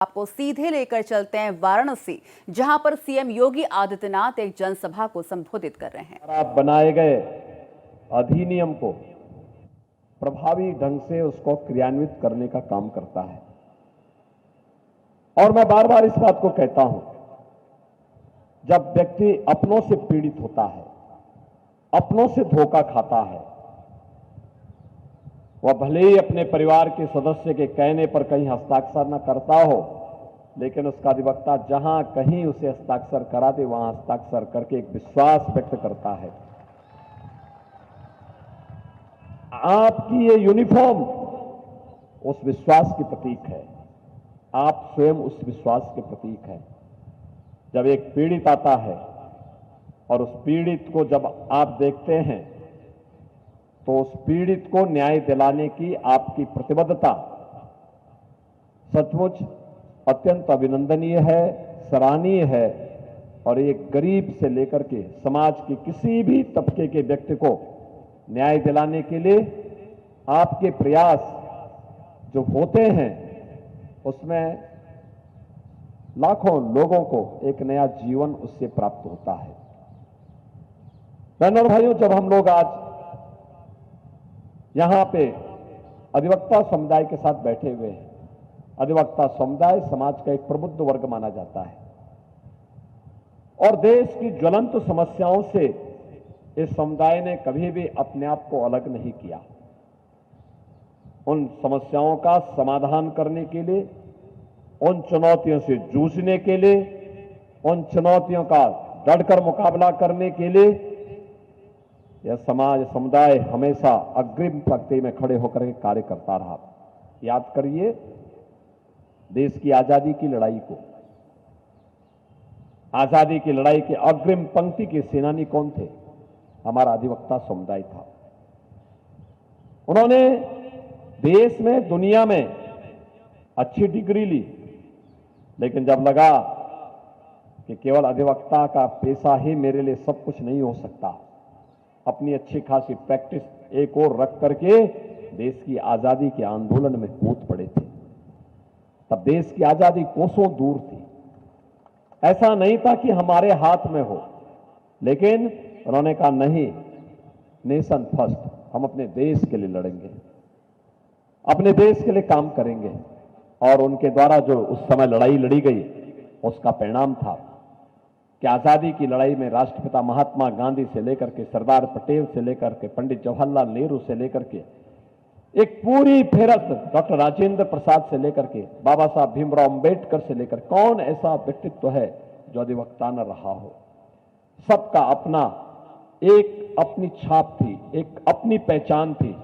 आपको सीधे लेकर चलते हैं वाराणसी, जहां पर सीएम योगी आदित्यनाथ एक जनसभा को संबोधित कर रहे हैं। आप बनाए गए अधिनियम को प्रभावी ढंग से उसको क्रियान्वित करने का काम करता है। और मैं बार बार इस बात को कहता हूं, जब व्यक्ति अपनों से पीड़ित होता है, अपनों से धोखा खाता है, वह भले ही अपने परिवार के सदस्य के कहने पर कहीं हस्ताक्षर न करता हो, लेकिन उसका अधिवक्ता जहां कहीं उसे हस्ताक्षर करा दे वहां हस्ताक्षर करके एक विश्वास व्यक्त करता है। आपकी ये यूनिफॉर्म उस विश्वास की प्रतीक है। आप स्वयं उस विश्वास के प्रतीक हैं। जब एक पीड़ित आता है और उस पीड़ित को जब आप देखते हैं तो उस पीड़ित को न्याय दिलाने की आपकी प्रतिबद्धता सचमुच अत्यंत अभिनंदनीय है, सराहनीय है। और एक गरीब से लेकर के समाज के किसी भी तबके के व्यक्ति को न्याय दिलाने के लिए आपके प्रयास जो होते हैं उसमें लाखों लोगों को एक नया जीवन उससे प्राप्त होता है। बहनों और भाइयों, जब हम लोग आज यहां पे अधिवक्ता समुदाय के साथ बैठे हुए हैं, अधिवक्ता समुदाय समाज का एक प्रबुद्ध वर्ग माना जाता है और देश की ज्वलंत समस्याओं से इस समुदाय ने कभी भी अपने आप को अलग नहीं किया। उन समस्याओं का समाधान करने के लिए, उन चुनौतियों से जूझने के लिए, उन चुनौतियों का डटकर मुकाबला करने के लिए यह समाज समुदाय हमेशा अग्रिम पंक्ति में खड़े होकर के कार्य करता रहा। याद करिए देश की आजादी की लड़ाई को, आजादी की लड़ाई के अग्रिम पंक्ति के सेनानी कौन थे? हमारा अधिवक्ता समुदाय था। उन्होंने देश में, दुनिया में अच्छी डिग्री ली, लेकिन जब लगा कि केवल अधिवक्ता का पेशा ही मेरे लिए सब कुछ नहीं हो सकता, अपनी अच्छी खासी प्रैक्टिस एक और रख करके देश की आजादी के आंदोलन में कूद पड़े थे। तब देश की आजादी कोसों दूर थी। ऐसा नहीं था कि हमारे हाथ में हो, लेकिन उन्होंने कहा नहीं, नेशन फर्स्ट, हम अपने देश के लिए लड़ेंगे, अपने देश के लिए काम करेंगे। और उनके द्वारा जो उस समय लड़ाई लड़ी गई उसका परिणाम था कि आजादी की लड़ाई में राष्ट्रपिता महात्मा गांधी से लेकर के सरदार पटेल से लेकर के पंडित जवाहरलाल नेहरू से लेकर के एक पूरी फेरस्त डॉक्टर राजेंद्र प्रसाद से लेकर के बाबा साहब भीमराव अंबेडकर से लेकर कौन ऐसा व्यक्तित्व है जो अधिवक्ता न रहा हो। सबका अपना एक अपनी छाप थी, एक अपनी पहचान थी।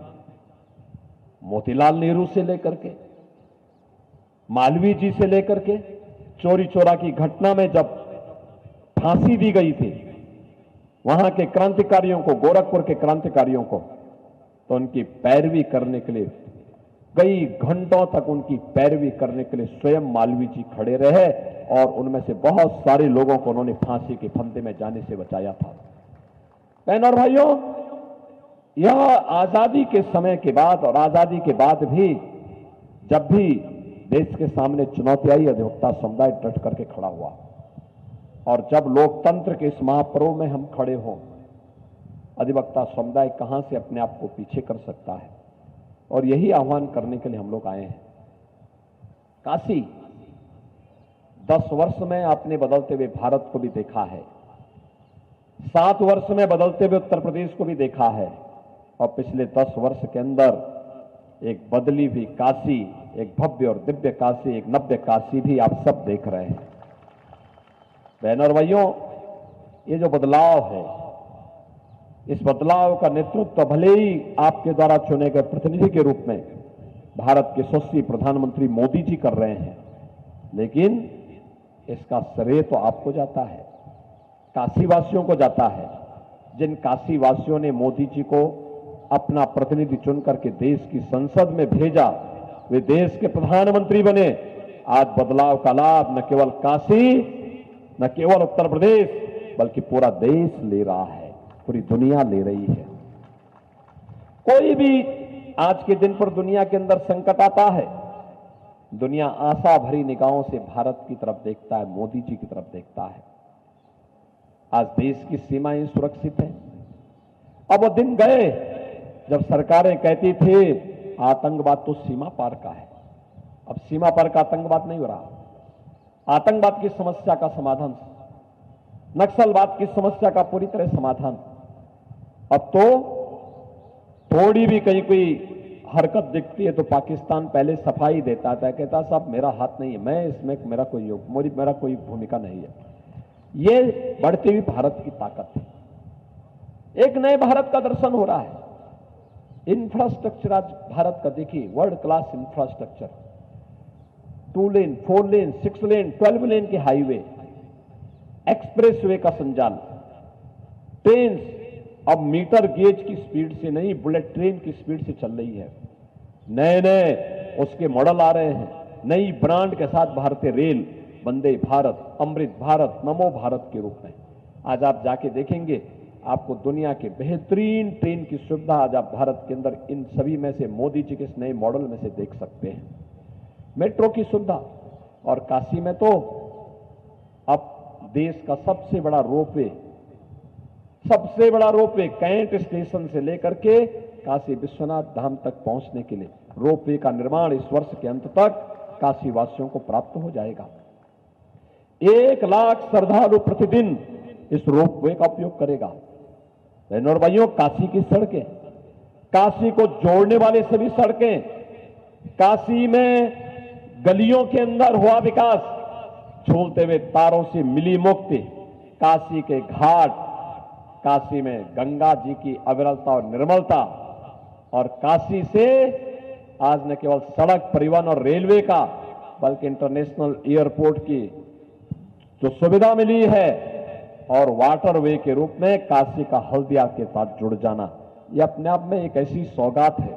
मोतीलाल नेहरू से लेकर के, मालवीय जी से लेकर के, चोरी चोरा की घटना में जब फांसी दी गई थी वहां के क्रांतिकारियों को, गोरखपुर के क्रांतिकारियों को, तो उनकी पैरवी करने के लिए कई घंटों तक उनकी पैरवी करने के लिए स्वयं मालवीय जी खड़े रहे और उनमें से बहुत सारे लोगों को उन्होंने फांसी के फंदे में जाने से बचाया था। बहनों और भाइयों, यह आजादी के समय के बाद और आजादी के बाद भी जब भी देश के सामने चुनौती आई, अधिवक्ता समुदाय डट करके खड़ा हुआ। और जब लोकतंत्र के इस महापर्व में हम खड़े हों, अधिवक्ता समुदाय कहां से अपने आप को पीछे कर सकता है? और यही आह्वान करने के लिए हम लोग आए हैं। काशी 10 वर्ष में आपने बदलते हुए भारत को भी देखा है, 7 वर्ष में बदलते हुए उत्तर प्रदेश को भी देखा है, और पिछले 10 वर्ष के अंदर एक बदली हुई काशी, एक भव्य और दिव्य काशी, एक नव्य काशी भी आप सब देख रहे हैं। बहनों और भाइयों, ये जो बदलाव है, इस बदलाव का नेतृत्व भले ही आपके द्वारा चुने गए प्रतिनिधि के रूप में भारत के यशस्वी प्रधानमंत्री मोदी जी कर रहे हैं, लेकिन इसका श्रेय तो आपको जाता है, काशीवासियों को जाता है। जिन काशीवासियों ने मोदी जी को अपना प्रतिनिधि चुन करके देश की संसद में भेजा, वे देश के प्रधानमंत्री बने। आज बदलाव का लाभ न केवल काशी, न केवल उत्तर प्रदेश, बल्कि पूरा देश ले रहा है, पूरी दुनिया ले रही है। कोई भी आज के दिन पर दुनिया के अंदर संकट आता है दुनिया आशा भरी निगाहों से भारत की तरफ देखता है, मोदी जी की तरफ देखता है। आज देश की सीमाएं सुरक्षित हैं। अब वो दिन गए जब सरकारें कहती थी आतंकवाद तो सीमा पार का है। अब सीमा पार का आतंकवाद नहीं हो रहा। आतंकवाद की समस्या का समाधान, नक्सलवाद की समस्या का पूरी तरह समाधान अब तो थोड़ी भी कहीं कोई हरकत दिखती है तो पाकिस्तान पहले सफाई देता था, कहता साहब मेरा हाथ नहीं है, मैं इसमें मेरा कोई भूमिका नहीं है। ये बढ़ती हुई भारत की ताकत है। एक नए भारत का दर्शन हो रहा है। इंफ्रास्ट्रक्चर आज भारत का देखिए, वर्ल्ड क्लास इंफ्रास्ट्रक्चर, 2 लेन, 4 लेन, 6 लेन, 12 लेन के हाईवे, एक्सप्रेसवे का संचालन, ट्रेन अब मीटर गेज की स्पीड से नहीं, बुलेट ट्रेन की स्पीड से चल रही है। नए नए उसके मॉडल आ रहे हैं, नई ब्रांड के साथ भारतीय रेल, वंदे भारत, अमृत भारत, नमो भारत के रूप में आज आप जाके देखेंगे, आपको दुनिया के बेहतरीन ट्रेन की सुविधा आज आप भारत के अंदर इन सभी में से मोदी जी के इस नए मॉडल में से देख सकते हैं। मेट्रो की सुविधा, और काशी में तो अब देश का सबसे बड़ा रोपवे कैंट स्टेशन से लेकर के काशी विश्वनाथ धाम तक पहुंचने के लिए रोपवे का निर्माण इस वर्ष के अंत तक काशी वासियों को प्राप्त हो जाएगा। 1 लाख श्रद्धालु प्रतिदिन इस रोपवे का उपयोग करेगा। बहनों और भाइयों, काशी की सड़कें, काशी को जोड़ने वाली सभी सड़कें, काशी में गलियों के अंदर हुआ विकास, झूलते हुए तारों से मिली मुक्ति, काशी के घाट, काशी में गंगा जी की अविरलता और निर्मलता, और काशी से आज न केवल सड़क परिवहन और रेलवे का बल्कि इंटरनेशनल एयरपोर्ट की जो सुविधा मिली है और वाटरवे के रूप में काशी का हल्दिया के साथ जुड़ जाना, यह अपने आप में एक ऐसी सौगात है